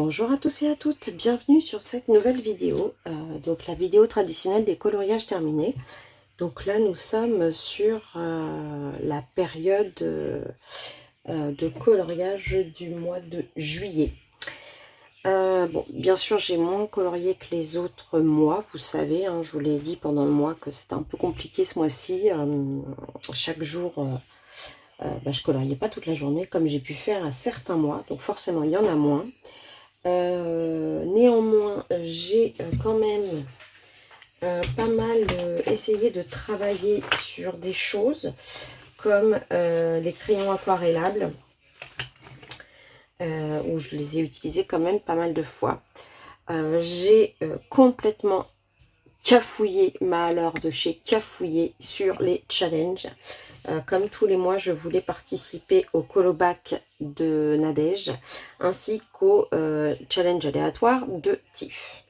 Bonjour à tous et à toutes, bienvenue sur cette nouvelle vidéo, donc la vidéo traditionnelle des coloriages terminés. Donc là nous sommes sur la période de coloriage du mois de juillet. Bon, bien sûr j'ai moins colorié que les autres mois, vous savez, hein, je vous l'ai dit pendant le mois que c'était un peu compliqué ce mois-ci. Chaque jour je coloriais pas toute la journée comme j'ai pu faire à certains mois, donc forcément il y en a moins. Néanmoins, j'ai quand même pas mal essayé de travailler sur des choses comme les crayons aquarellables, où je les ai utilisés quand même pas mal de fois. J'ai complètement cafouillé, alors de chez cafouillé sur les challenges. Comme tous les mois, je voulais participer au colobac de Nadège ainsi qu'au challenge aléatoire de Tiff.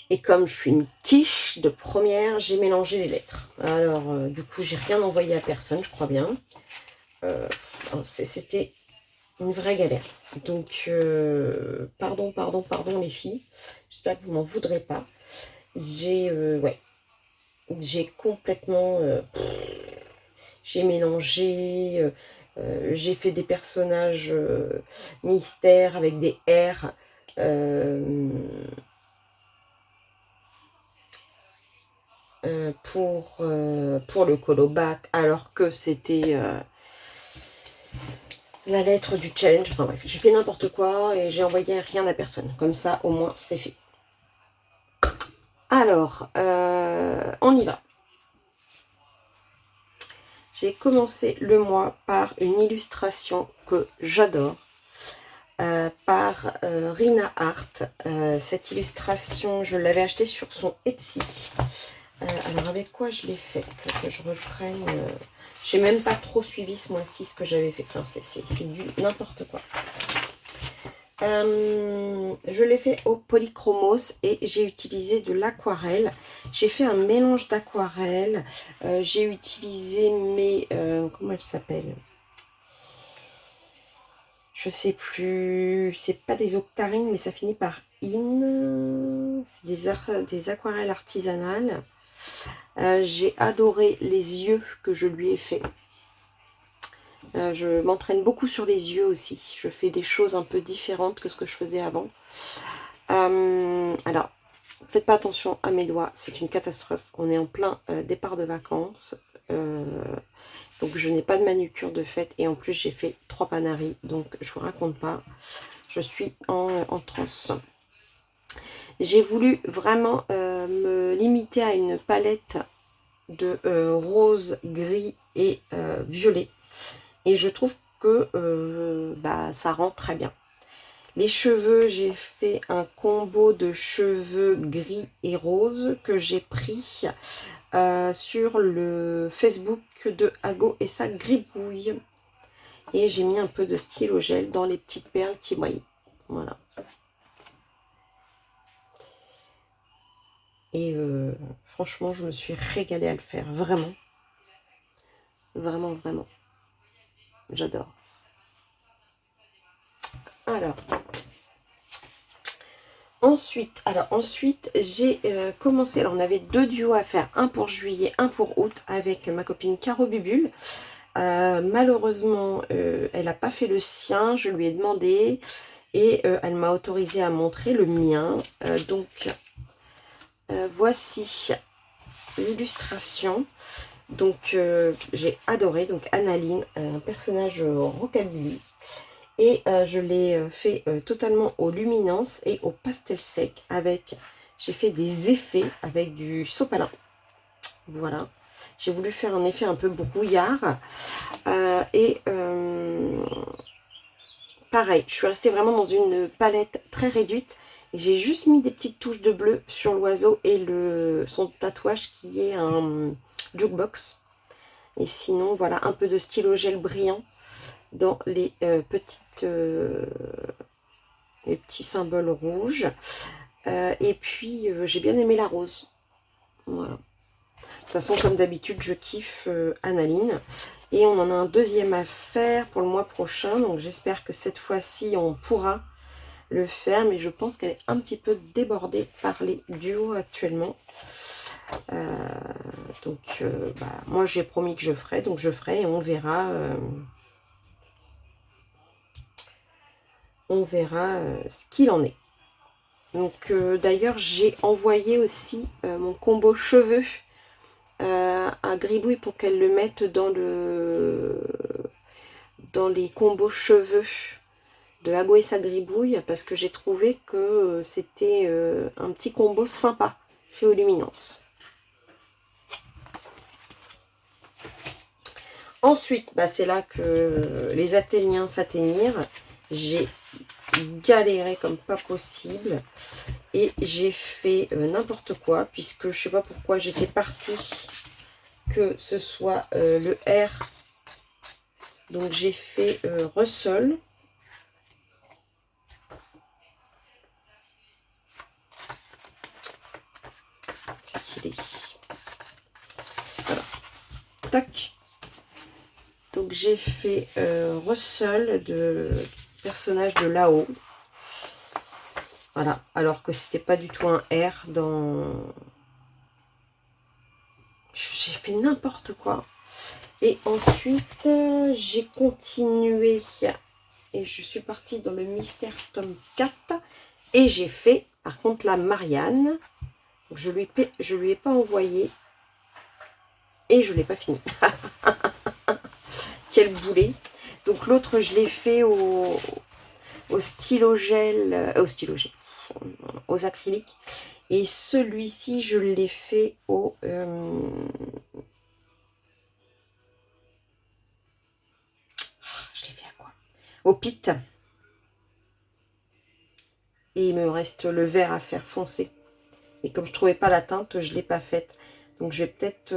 Et comme je suis une quiche de première, j'ai mélangé les lettres. Alors, du coup, j'ai rien envoyé à personne, je crois bien. C'était une vraie galère. Donc, pardon les filles. J'espère que vous m'en voudrez pas. J'ai complètement... j'ai mélangé, j'ai fait des personnages mystères avec des R. Pour le colobac, alors que c'était la lettre du challenge. Enfin bref, j'ai fait n'importe quoi et j'ai envoyé rien à personne. Comme ça, au moins, c'est fait. Alors, on y va. J'ai commencé le mois par une illustration que j'adore, par Rina Art. Cette illustration, je l'avais achetée sur son Etsy. Alors, avec quoi je l'ai faite? Que je reprenne... j'ai même pas trop suivi ce mois-ci ce que j'avais fait. Enfin, c'est du n'importe quoi. Je l'ai fait au polychromos et j'ai utilisé de l'aquarelle. J'ai fait un mélange d'aquarelle. J'ai utilisé mes... comment elle s'appelle? Je sais plus. C'est pas des octarines, mais ça finit par in. C'est des aquarelles artisanales. J'ai adoré les yeux que je lui ai fait. Je m'entraîne beaucoup sur les yeux aussi. Je fais des choses un peu différentes que ce que je faisais avant. Alors, faites pas attention à mes doigts, c'est une catastrophe. On est en plein départ de vacances. Donc je n'ai pas de manucure de fait. Et en plus j'ai fait 3 panaris. Donc je vous raconte pas. Je suis en transe. J'ai voulu vraiment me limiter à une palette de rose, gris et violet. Et je trouve que ça rend très bien. Les cheveux, j'ai fait un combo de cheveux gris et rose que j'ai pris sur le Facebook de Ago et sa gribouille. Et j'ai mis un peu de stylo gel dans les petites perles qui brillent. Voilà. Et franchement, je me suis régalée à le faire. Vraiment. Vraiment, vraiment. J'adore. Alors. Ensuite, j'ai commencé. Alors, on avait 2 duos à faire. Un pour juillet, un pour août avec ma copine Caro Bubule. Malheureusement, elle n'a pas fait le sien. Je lui ai demandé. Et elle m'a autorisé à montrer le mien. Voici l'illustration. Donc j'ai adoré. Donc Annaline, un personnage rockabilly. Et je l'ai fait totalement aux luminances et au pastel sec. J'ai fait des effets avec du sopalin. Voilà. J'ai voulu faire un effet un peu brouillard. Pareil, je suis restée vraiment dans une palette très réduite. Et j'ai juste mis des petites touches de bleu sur l'oiseau et son tatouage qui est un jukebox. Et sinon, voilà, un peu de stylo gel brillant dans les petits symboles rouges. Et puis, j'ai bien aimé la rose. Voilà. De toute façon, comme d'habitude, je kiffe Annaline. Et on en a un deuxième à faire pour le mois prochain. Donc, j'espère que cette fois-ci, on pourra le faire, mais je pense qu'elle est un petit peu débordée par les duos actuellement. Moi j'ai promis que je ferai, donc je ferai et on verra ce qu'il en est. Donc d'ailleurs j'ai envoyé aussi mon combo cheveux à Gribouille pour qu'elle le mette dans les combos cheveux de Agoesa Gribouille, parce que j'ai trouvé que c'était un petit combo sympa fait aux luminances. Ensuite, c'est là que les Athéniens s'atteignirent. J'ai galéré comme pas possible et j'ai fait n'importe quoi, puisque je sais pas pourquoi j'étais partie que ce soit le R. Donc j'ai fait Russell. C'est qu'il est. Voilà. Tac. Donc j'ai fait Russell de personnage de là-haut. Voilà. Alors que c'était pas du tout un R dans... J'ai fait n'importe quoi. Et ensuite, j'ai continué. Et je suis partie dans le mystère tome 4. Et j'ai fait, par contre, la Marianne. Je lui ai pas envoyé. Et je ne l'ai pas fini. Quel boulet. Donc l'autre, je l'ai fait au stylo gel. Aux acryliques. Et celui-ci, je l'ai fait au... je l'ai fait à quoi? Au pit. Et il me reste le vert à faire foncer. Et comme je ne trouvais pas la teinte, je ne l'ai pas faite. Donc je vais peut-être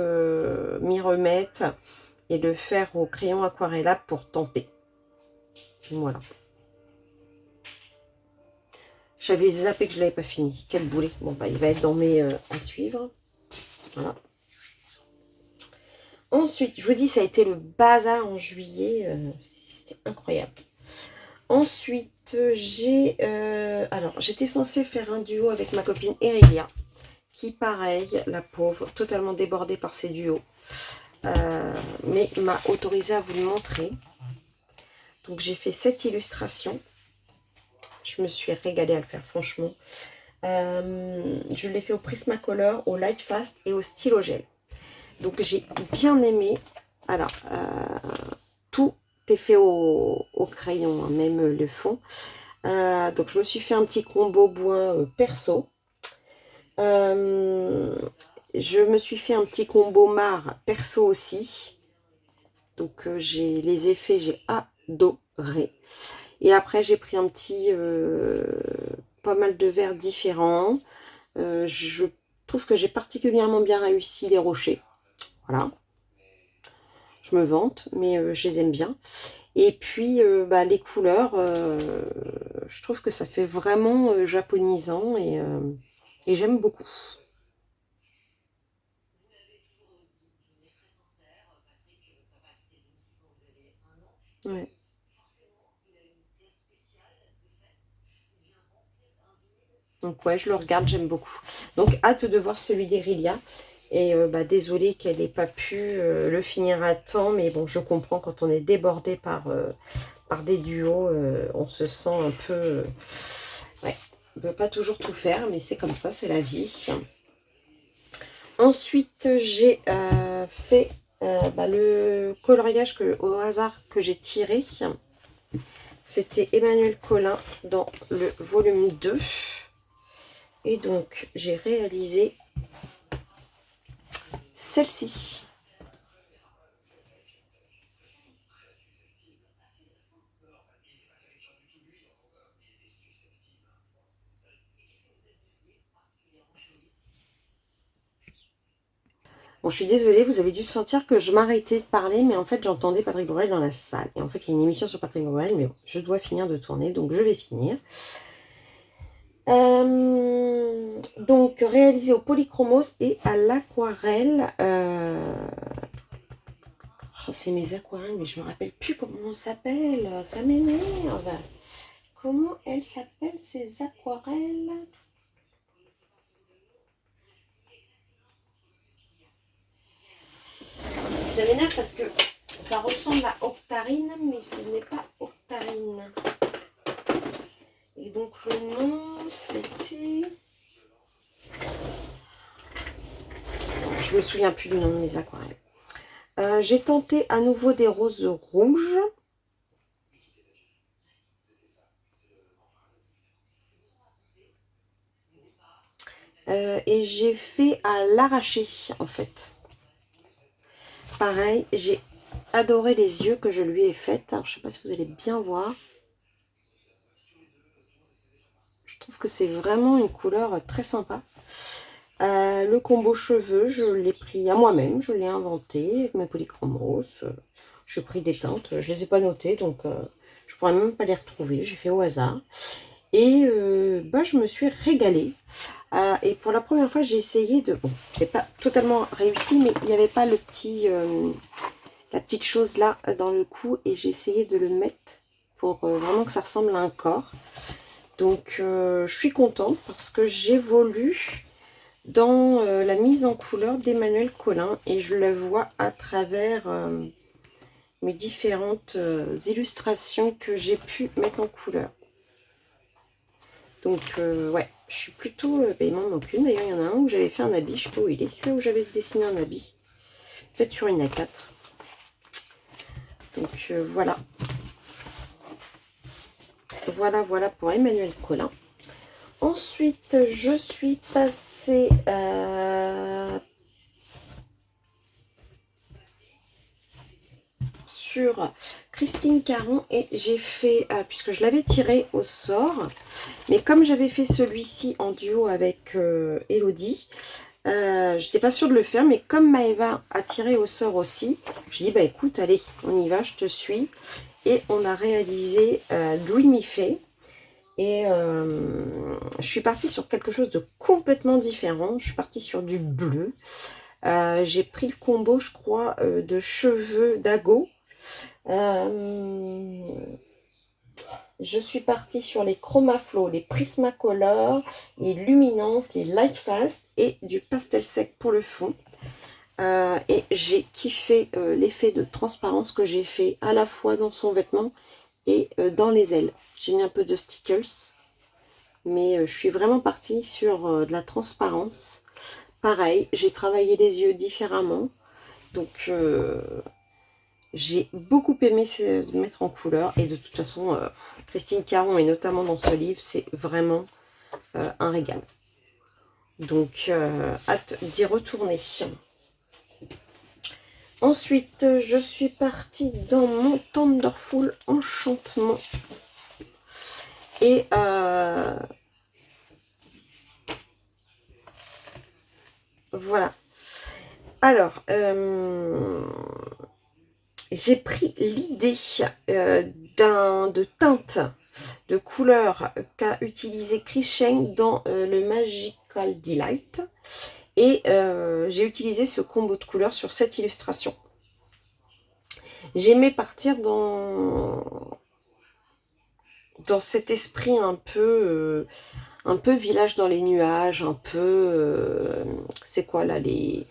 m'y remettre et le faire au crayon aquarellable pour tenter. Voilà. J'avais zappé que je ne l'avais pas fini. Quel boulet. Bon, il va être dans mes à suivre. Voilà. Ensuite, je vous dis, ça a été le bazar en juillet. C'était incroyable. Ensuite, j'étais censée faire un duo avec ma copine Erilia, qui, pareil, la pauvre, totalement débordée par ses duos, mais m'a autorisé à vous le montrer. Donc, j'ai fait cette illustration. Je me suis régalée à le faire, franchement. Je l'ai fait au Prismacolor, au Lightfast et au stylo gel. Donc, j'ai bien aimé. Alors, tout est fait au crayon, hein, même le fond. Donc, je me suis fait un petit combo bois perso. Je me suis fait un petit combo marre perso aussi. Donc, j'ai les effets, j'ai adoré. Et après, j'ai pris un petit... pas mal de verres différents. Je trouve que j'ai particulièrement bien réussi les rochers. Voilà. Je me vante, mais je les aime bien. Et puis, les couleurs, je trouve que ça fait vraiment japonisant et j'aime beaucoup. Ouais. Donc ouais, je le regarde, j'aime beaucoup. Donc hâte de voir celui d'Erilia. Et désolée qu'elle n'ait pas pu le finir à temps. Mais bon, je comprends, quand on est débordé par des duos, on se sent un peu... ouais, on ne peut pas toujours tout faire, mais c'est comme ça, c'est la vie. Ensuite, j'ai fait le coloriage au hasard que j'ai tiré. C'était Emmanuel Collin dans le volume 2. Et donc, j'ai réalisé celle-ci. Bon, je suis désolée, vous avez dû sentir que je m'arrêtais de parler, mais en fait, j'entendais Patrick Borel dans la salle. Et en fait, il y a une émission sur Patrick Borel, mais bon, je dois finir de tourner, donc je vais finir. Donc, réalisé au polychromos et à l'aquarelle. C'est mes aquarelles, mais je me rappelle plus comment on s'appelle. Ça m'énerve. comment elles s'appellent ces aquarelles? Ça m'énerve parce que ça ressemble à Octarine, mais ce n'est pas Octarine. Et donc le nom, c'était... Je me souviens plus du nom de mes aquarelles. J'ai tenté à nouveau des roses rouges. Et j'ai fait à l'arraché, en fait. Pareil, j'ai adoré les yeux que je lui ai faits. Alors, je ne sais pas si vous allez bien voir. Je trouve que c'est vraiment une couleur très sympa. Le combo cheveux, je l'ai pris à moi-même. Je l'ai inventé avec mes polychromes roses. J'ai pris des teintes. Je ne les ai pas notées, donc je ne pourrais même pas les retrouver. J'ai fait au hasard. Et je me suis régalée. Et pour la première fois, j'ai essayé de... Bon, c'est pas totalement réussi, mais il n'y avait pas le petit... la petite chose là dans le cou. Et j'ai essayé de le mettre pour vraiment que ça ressemble à un corps. Donc, je suis contente parce que j'évolue dans la mise en couleur d'Emmanuel Colin. Et je le vois à travers mes différentes illustrations que j'ai pu mettre en couleur. Donc, ouais, je suis plutôt... il m'en manque une. D'ailleurs, il y en a un où j'avais fait un habit. Je sais pas où il est. Celui-là où j'avais dessiné un habit. Peut-être sur une A4. Donc, voilà. Voilà pour Emmanuel Colin. Ensuite, je suis passée sur Christine Caron et j'ai fait, puisque je l'avais tiré au sort, mais comme j'avais fait celui-ci en duo avec Elodie, j'étais pas sûre de le faire, mais comme Maëva a tiré au sort aussi, je dis bah écoute, allez, on y va, je te suis. Et on a réalisé Dreamy Fay. Et je suis partie sur quelque chose de complètement différent. Je suis partie sur du bleu. J'ai pris le combo, je crois, de cheveux d'Ago. Je suis partie sur les Chromaflow, les Prismacolor, les Luminance, les Lightfast et du pastel sec pour le fond. Et j'ai kiffé l'effet de transparence que j'ai fait à la fois dans son vêtement et dans les ailes. J'ai mis un peu de stickers, mais je suis vraiment partie sur de la transparence. Pareil, j'ai travaillé les yeux différemment, donc j'ai beaucoup aimé mettre en couleur. Et de toute façon, Christine Caron, et notamment dans ce livre, c'est vraiment un régal. Donc, hâte d'y retourner. Ensuite, je suis partie dans mon Thunderful Enchantement. Et voilà. Alors, j'ai pris l'idée de teinte, de couleur qu'a utilisé Chris Sheng dans le Magical Delight. Et j'ai utilisé ce combo de couleurs sur cette illustration. J'aimais partir dans cet esprit un peu village dans les nuages, un peu... c'est quoi là les...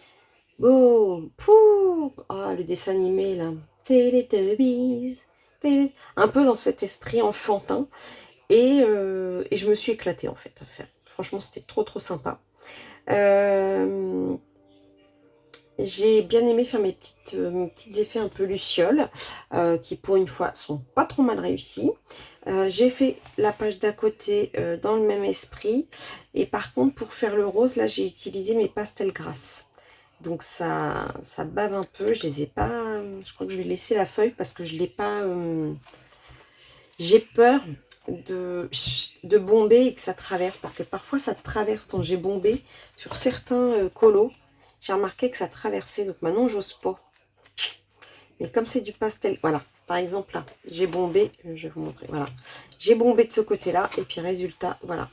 Oh, pou, ah, le dessin animé là. Teletubbies. Un peu dans cet esprit enfantin. Et je me suis éclatée en fait à faire. Franchement, c'était trop sympa. J'ai bien aimé faire mes petits effets un peu lucioles, qui pour une fois sont pas trop mal réussis. J'ai fait la page d'à côté dans le même esprit. Et par contre, pour faire le rose, là, j'ai utilisé mes pastels grasses. Donc ça bave un peu. Je les ai pas... Je crois que je vais laisser la feuille parce que je l'ai pas... J'ai peur de bomber et que ça traverse. Parce que parfois, ça traverse quand j'ai bombé sur certains colos. J'ai remarqué que ça traversait. Donc maintenant, j'ose pas. Mais comme c'est du pastel... Voilà. Par exemple, là, j'ai bombé. Je vais vous montrer. Voilà. J'ai bombé de ce côté-là. Et puis, résultat, voilà.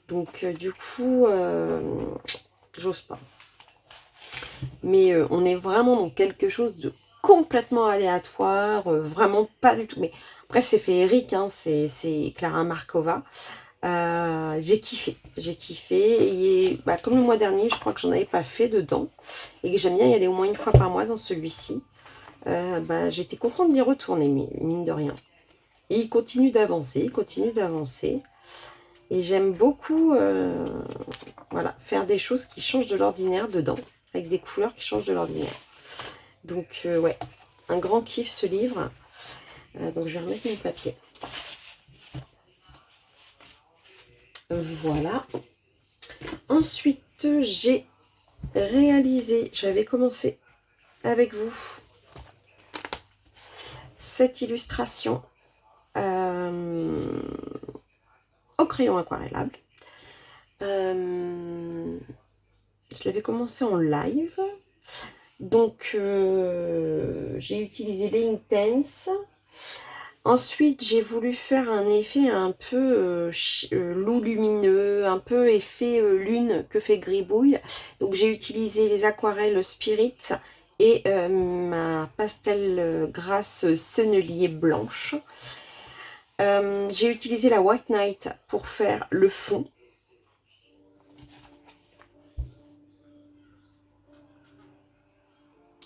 Donc, du coup... j'ose pas. Mais on est vraiment dans quelque chose de complètement aléatoire, vraiment pas du tout. Mais Après, c'est féerique, hein, c'est Clara Markova. J'ai kiffé. J'ai kiffé. Et bah, comme le mois dernier, je crois que j'en avais pas fait dedans. Et que j'aime bien y aller au moins une fois par mois dans celui-ci. Bah, j'étais contente d'y retourner, mais mine de rien. Et il continue d'avancer, il continue d'avancer. Et j'aime beaucoup voilà, faire des choses qui changent de l'ordinaire dedans. Avec des couleurs qui changent de l'ordinaire. Donc, ouais, un grand kiff ce livre. Donc, je vais remettre mon papier. Voilà. Ensuite, j'ai réalisé, j'avais commencé avec vous cette illustration au crayon aquarellable. Je l'avais commencé en live. Donc, j'ai utilisé les Intense. Ensuite, j'ai voulu faire un effet un peu loup lumineux, un peu effet lune que fait Gribouille. Donc, j'ai utilisé les aquarelles Spirit et ma pastel grasse sennelier blanche. J'ai utilisé la White Night pour faire le fond.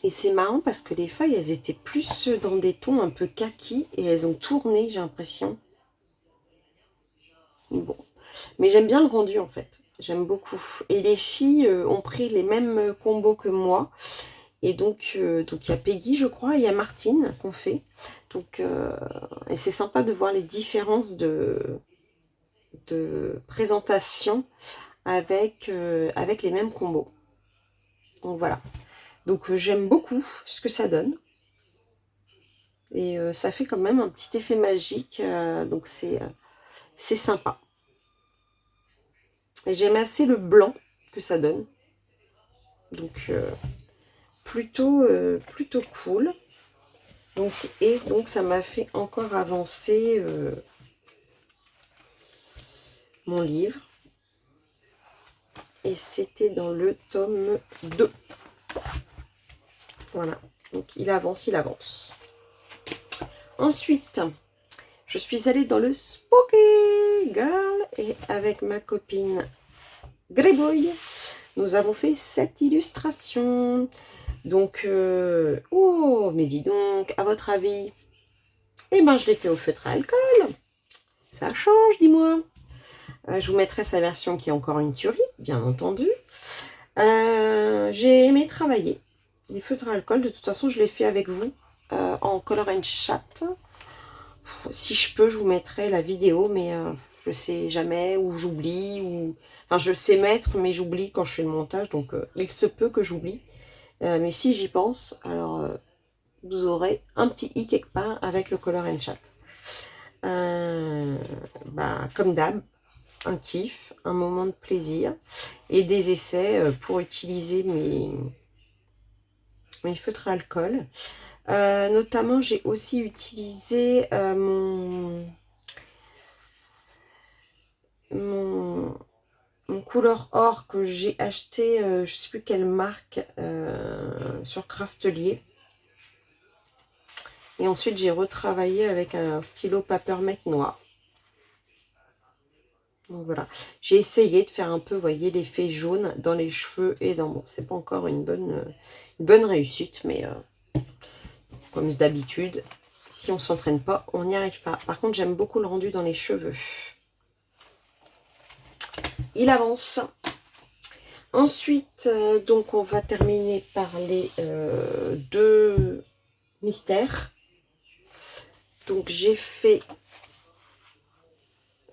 Et c'est marrant parce que les feuilles, elles étaient plus dans des tons un peu kaki et elles ont tourné, j'ai l'impression. Bon. Mais j'aime bien le rendu en fait. J'aime beaucoup. Et les filles ont pris les mêmes combos que moi. Et donc il y a Peggy, je crois, et il y a Martine qu'on fait. Donc, et c'est sympa de voir les différences de présentation avec les mêmes combos. Donc voilà. Donc j'aime beaucoup ce que ça donne. Et ça fait quand même un petit effet magique. Donc c'est sympa. Et j'aime assez le blanc que ça donne. Donc plutôt cool. Donc, et donc ça m'a fait encore avancer mon livre. Et c'était dans le tome 2. Voilà. Donc il avance, il avance. Ensuite, je suis allée dans le Spooky Girl et avec ma copine Greyboy, nous avons fait cette illustration. Donc, oh, mais dis donc, à votre avis, eh ben, je l'ai fait au feutre à alcool. Ça change, dis-moi. Je vous mettrai sa version qui est encore une tuerie, bien entendu. J'ai aimé travailler. Les feutres à alcool, de toute façon, je l'ai fait avec vous en color and chat. Si je peux, je vous mettrai la vidéo, mais je sais jamais, ou j'oublie, ou... Enfin, je sais mettre, mais j'oublie quand je fais le montage, donc il se peut que j'oublie. Mais si j'y pense, alors vous aurez un petit i quelque part avec le color and chat. Bah, comme d'hab, un kiff, un moment de plaisir et des essais pour utiliser mes feutres à alcool. Notamment, j'ai aussi utilisé mon couleur or que j'ai acheté, je sais plus quelle marque, sur Craftelier. Et ensuite, j'ai retravaillé avec un stylo Papermate noir. Donc voilà, j'ai essayé de faire un peu, vous voyez, l'effet jaune dans les cheveux et dans... Bon, c'est pas encore une bonne réussite, mais comme d'habitude, si on s'entraîne pas, on n'y arrive pas. Par contre, j'aime beaucoup le rendu dans les cheveux. Il avance. Ensuite, donc on va terminer par les deux mystères. Donc j'ai fait...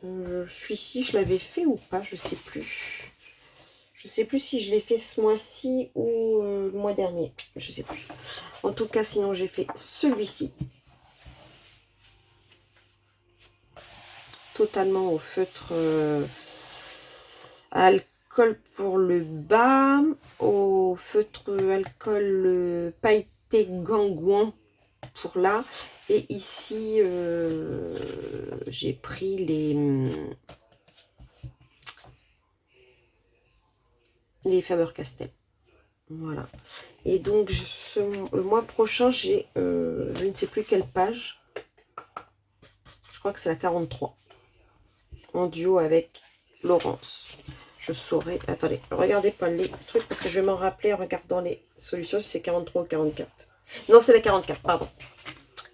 celui-ci, je l'avais fait ou pas, je sais plus. Je sais plus si je l'ai fait ce mois-ci ou le mois dernier. Je sais plus. En tout cas, sinon j'ai fait celui-ci. Totalement au feutre à alcool pour le bas. Au feutre alcool pailleté gangouan pour là. Et ici, j'ai pris les Faber-Castell. Voilà. Et donc, le mois prochain, j'ai, je ne sais plus quelle page. Je crois que c'est la 43. En duo avec Laurence. Je saurais... Attendez, regardez pas les trucs parce que je vais m'en rappeler en regardant les solutions si c'est 43 ou 44. Non, c'est la 44, pardon.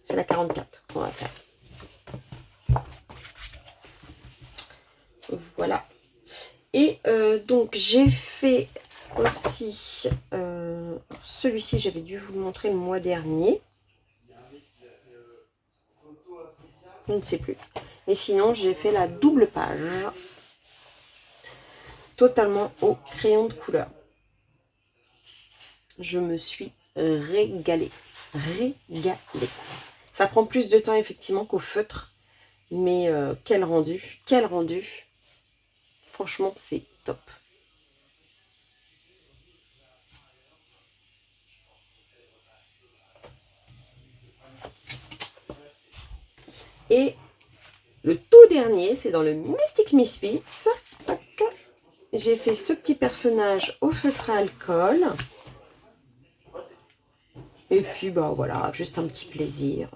C'est la 44 qu'on va faire. Voilà. Et donc, j'ai fait aussi... celui-ci, j'avais dû vous le montrer le mois dernier. Je ne sais plus. Et sinon, j'ai fait la double page. Totalement au crayon de couleur. Je me suis régalée. Régalée. Ça prend plus de temps effectivement qu'au feutre. Mais quel rendu. Quel rendu. Franchement, c'est top. Et le tout dernier, c'est dans le Mystic Misfits. J'ai fait ce petit personnage au feutre à alcool. Et puis, bah voilà, juste un petit plaisir.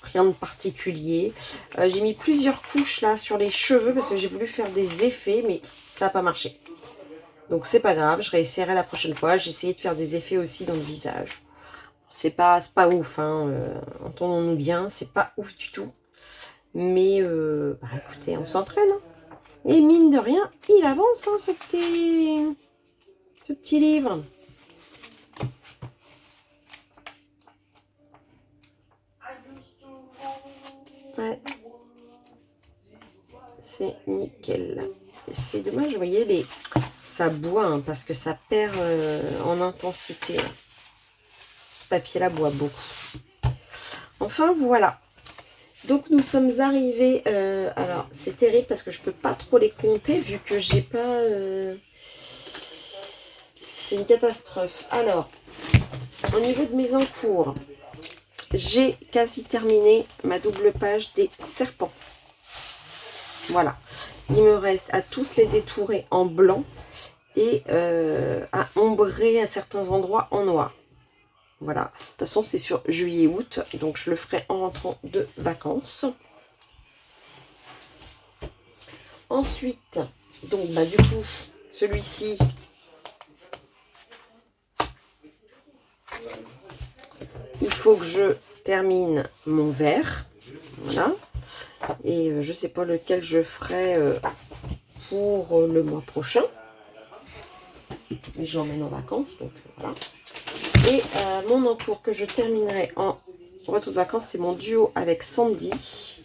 Rien de particulier. J'ai mis plusieurs couches là sur les cheveux parce que j'ai voulu faire des effets, mais ça n'a pas marché. Donc c'est pas grave, je réessayerai la prochaine fois. J'ai essayé de faire des effets aussi dans le visage. C'est pas ouf, hein. Entendons-nous bien, c'est pas ouf du tout. Mais bah, écoutez, on s'entraîne. Hein. Et mine de rien, il avance, hein, ce petit livre. Ouais. C'est nickel. C'est dommage, vous voyez, ça boit, hein, parce que ça perd en intensité. Ce papier-là boit beaucoup. Enfin, voilà. Donc, nous sommes arrivés... alors, c'est terrible parce que je ne peux pas trop les compter vu que j'ai pas... c'est une catastrophe. Alors, au niveau de mes encours, j'ai quasi terminé ma double page des serpents. Voilà. Il me reste à tous les détourer en blanc et à ombrer à certains endroits en noir. Voilà. De toute façon, c'est sur juillet-août, donc je le ferai en rentrant de vacances. Ensuite, donc bah du coup, celui-ci, il faut que je termine mon vert. Voilà. Et je sais pas lequel je ferai pour le mois prochain. Mais je l'emmène en vacances, donc voilà. Et mon encours que je terminerai en retour de vacances, c'est mon duo avec Sandy.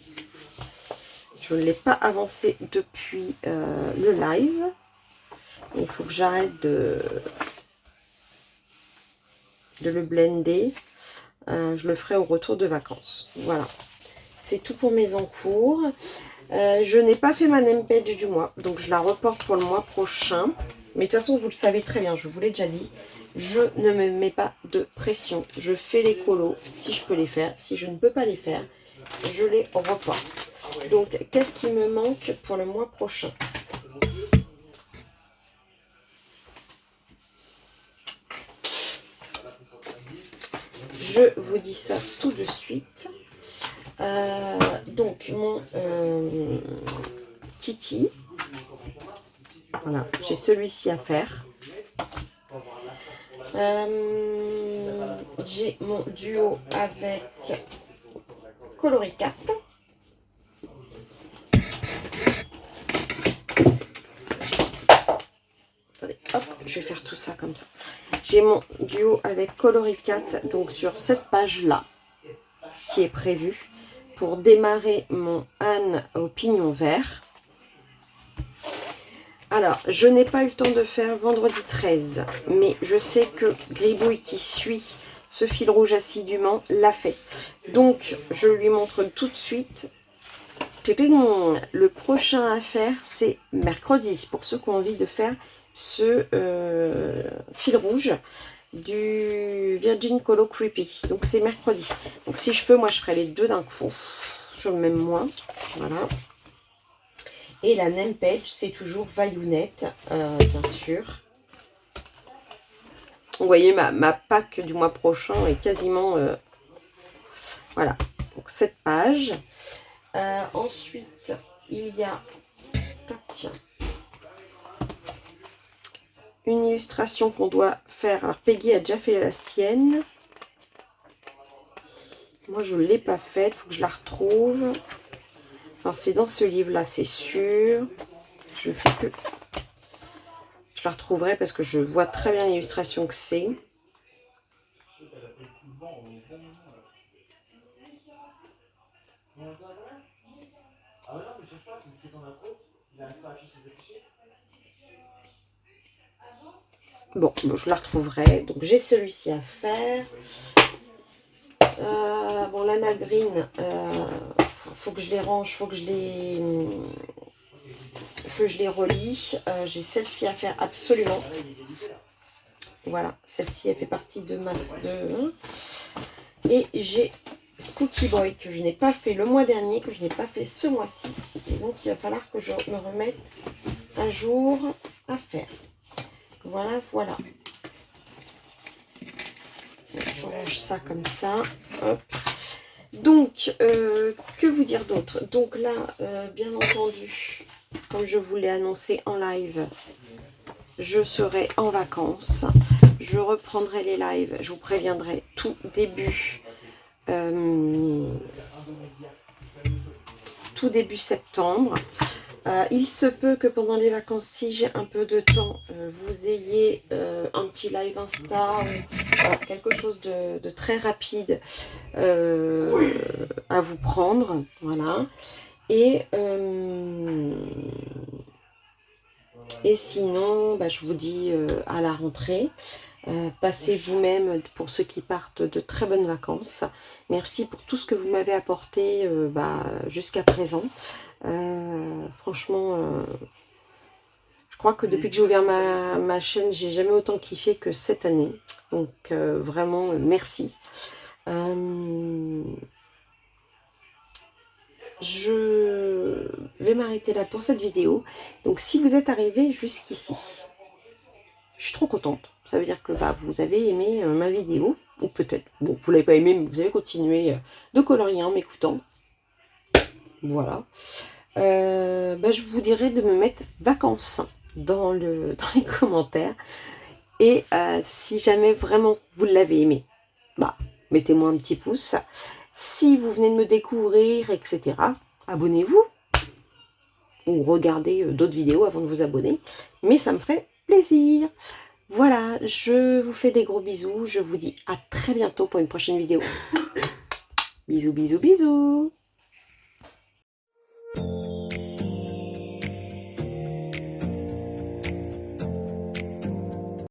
Je ne l'ai pas avancé depuis le live. Il faut que j'arrête de le blender. Je le ferai au retour de vacances. Voilà. C'est tout pour mes encours. Je n'ai pas fait ma name page du mois. Donc je la reporte pour le mois prochain. Mais de toute façon, vous le savez très bien. Je vous l'ai déjà dit. Je ne me mets pas de pression. Je fais les colos si je peux les faire. Si je ne peux pas les faire, je les reporte. Donc, qu'est-ce qui me manque pour le mois prochain? Je vous dis ça tout de suite. Donc, mon Kitty. Voilà, j'ai celui-ci à faire. J'ai mon duo avec Coloricat. Attendez, hop, je vais faire tout ça comme ça. J'ai mon duo avec Coloricat, donc sur cette page-là, qui est prévue pour démarrer mon Anne au pignon vert. Alors, je n'ai pas eu le temps de faire vendredi 13, mais je sais que Gribouille qui suit ce fil rouge assidûment l'a fait. Donc, je lui montre tout de suite. Le prochain à faire, c'est mercredi, pour ceux qui ont envie de faire ce fil rouge du Virgin Colo Creepy. Donc, c'est mercredi. Donc, si je peux, moi, je ferai les deux d'un coup. Sur le même mois. Voilà. Et la name page, c'est toujours Vaillounette, bien sûr. Vous voyez, ma pack du mois prochain est quasiment... voilà, donc cette page. Ensuite, il y a tac, une illustration qu'on doit faire. Alors, Peggy a déjà fait la sienne. Moi, je ne l'ai pas faite. Il faut que je la retrouve. Enfin, c'est dans ce livre-là, c'est sûr. Je ne sais plus. Je la retrouverai parce que je vois très bien l'illustration que c'est. Bon, je la retrouverai. Donc, j'ai celui-ci à faire. Bon, l'Anna Green, faut que je les range, faut que je les relis. J'ai celle-ci à faire absolument. Voilà, celle-ci, elle fait partie de ma... Et j'ai Spooky Boy, que je n'ai pas fait le mois dernier, que je n'ai pas fait ce mois-ci. Et donc, il va falloir que je me remette un jour à faire. Voilà, voilà. Je range ça comme ça. Hop. Donc, que vous dire d'autre? Donc là, bien entendu, comme je vous l'ai annoncé en live, je serai en vacances. Je reprendrai les lives. Je vous préviendrai tout début septembre. Il se peut que pendant les vacances, si j'ai un peu de temps, vous ayez un petit live Insta, quelque chose de très rapide à vous prendre. Voilà. Et sinon, je vous dis à la rentrée. Passez vous-même, pour ceux qui partent, de très bonnes vacances. Merci pour tout ce que vous m'avez apporté jusqu'à présent. Franchement, je crois que depuis que j'ai ouvert ma chaîne, j'ai jamais autant kiffé que cette année. Donc vraiment, merci. Je vais m'arrêter là pour cette vidéo. Donc si vous êtes arrivé jusqu'ici, je suis trop contente. Ça veut dire que vous avez aimé ma vidéo. Ou peut-être, bon, vous ne l'avez pas aimé, mais vous avez continué de colorier en m'écoutant. Voilà. Je vous dirais de me mettre vacances dans les commentaires. Et si jamais vraiment vous l'avez aimé, mettez-moi un petit pouce. Si vous venez de me découvrir, etc., abonnez-vous. Ou regardez d'autres vidéos avant de vous abonner. Mais ça me ferait plaisir. Voilà, je vous fais des gros bisous. Je vous dis à très bientôt pour une prochaine vidéo. Bisous, bisous, bisous.